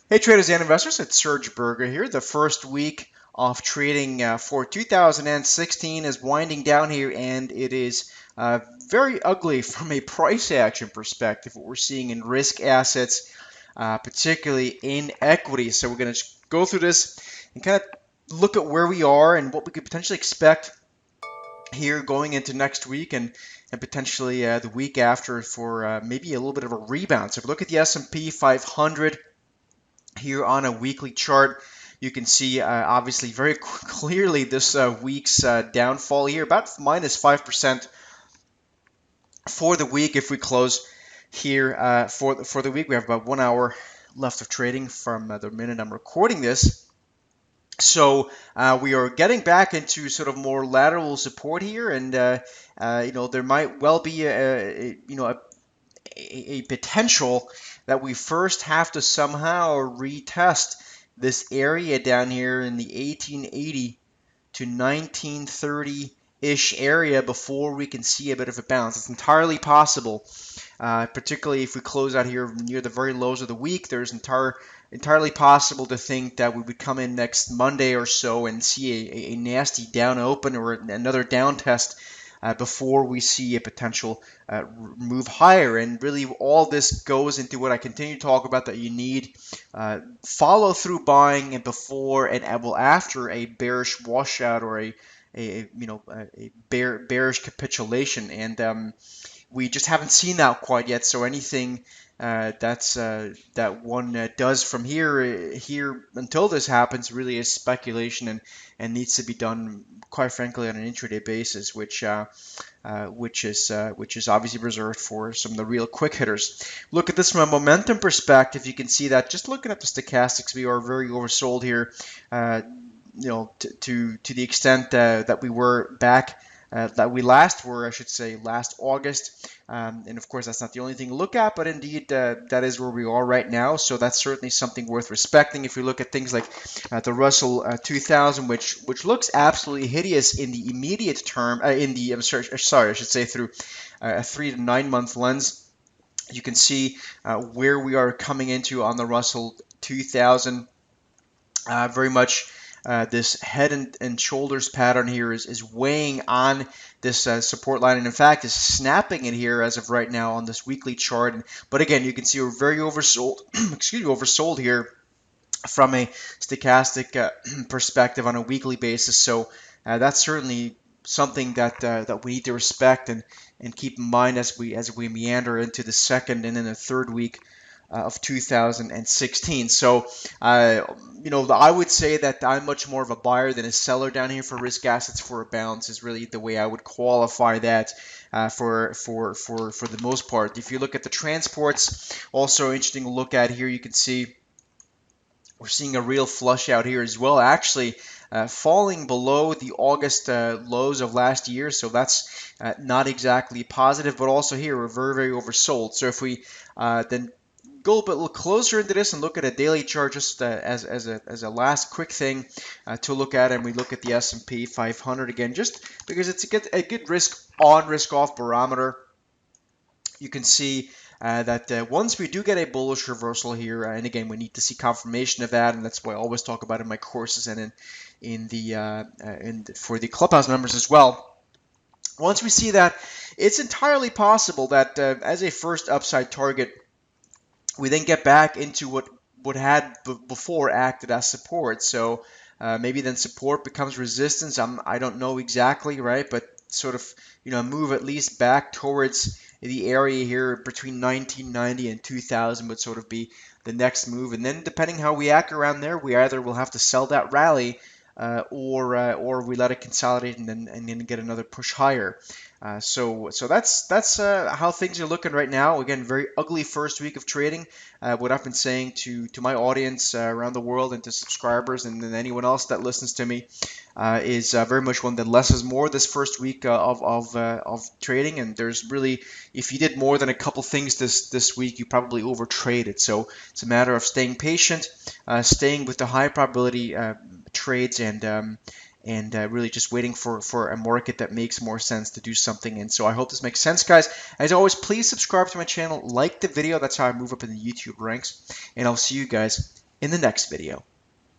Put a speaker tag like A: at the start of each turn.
A: Hey traders and investors, it's Serge Berger here. The first week of trading for 2016 is winding down here, and it is very ugly from a price action perspective, what we're seeing in risk assets, particularly in equities. So we're going to go through this and kind of look at where we are and what we could potentially expect here going into next week and potentially the week after for maybe a little bit of a rebound. So if we look at the S&P 500 here on a weekly chart, you can see obviously very clearly this week's downfall here, about minus 5% for the week. If we close here for the week, we have about 1 hour left of trading from the minute I'm recording this. So we are getting back into sort of more lateral support here, and there might well be a potential that we first have to somehow retest this area down here in the 1880 to 1930-ish area before we can see a bit of a bounce. It's entirely possible, particularly if we close out here near the very lows of the week. There's entirely possible to think that we would come in next Monday or so and see a nasty down open or another down test before we see a potential move higher. And really, all this goes into what I continue to talk about, that you need follow through buying and before and after a bearish washout or a bearish capitulation. And we just haven't seen that quite yet. So anything that one does from here until this happens really is speculation and needs to be done, quite frankly, on an intraday basis, which is obviously reserved for some of the real quick hitters. Look at this from a momentum perspective. You can see that just looking at the stochastics, we are very oversold here. To the extent that we were back. That we last were, I should say, last August. And of course, that's not the only thing to look at, but indeed, that is where we are right now. So that's certainly something worth respecting. If you look at things like the Russell 2000, which looks absolutely hideous in the immediate term, I should say through a 3 to 9 month lens, you can see where we are coming into on the Russell 2000. Very much this head and shoulders pattern here is weighing on this support line, and in fact is snapping it here as of right now on this weekly chart. But again, you can see we're very oversold, oversold here from a stochastic perspective on a weekly basis. So that's certainly something that we need to respect and keep in mind as we meander into the second and then the third week of 2016. So, I would say that I'm much more of a buyer than a seller down here for risk assets for a bounce is really the way I would qualify that for the most part. If you look at the transports, also interesting to look at here, you can see we're seeing a real flush out here as well, actually falling below the August lows of last year. So that's not exactly positive, but also here we're very, very oversold. So if we then go a bit closer into this and look at a daily chart just as a last quick thing to look at, and we look at the S&P 500 again, just because it's a good risk on, risk off barometer. You can see that once we do get a bullish reversal here, and again, we need to see confirmation of that, and that's why I always talk about in my courses and for the clubhouse members as well. Once we see that, it's entirely possible that as a first upside target, we then get back into what had before acted as support. So maybe then support becomes resistance. I don't know exactly, right? But sort of move at least back towards the area here between 1990 and 2000 would sort of be the next move. And then depending how we act around there, we either will have to sell that rally or we let it consolidate and then get another push higher. So that's how things are looking right now. Again, very ugly first week of trading. What I've been saying to my audience around the world and to subscribers and then anyone else that listens to me is very much one that less is more this first week of trading. And there's really, if you did more than a couple things this week, you probably over traded. So it's a matter of staying patient, staying with the high probability trades, and really just waiting for a market that makes more sense to do something. And so I hope this makes sense, guys. As always, please subscribe to my channel, like the video. That's how I move up in the YouTube ranks. And I'll see you guys in the next video.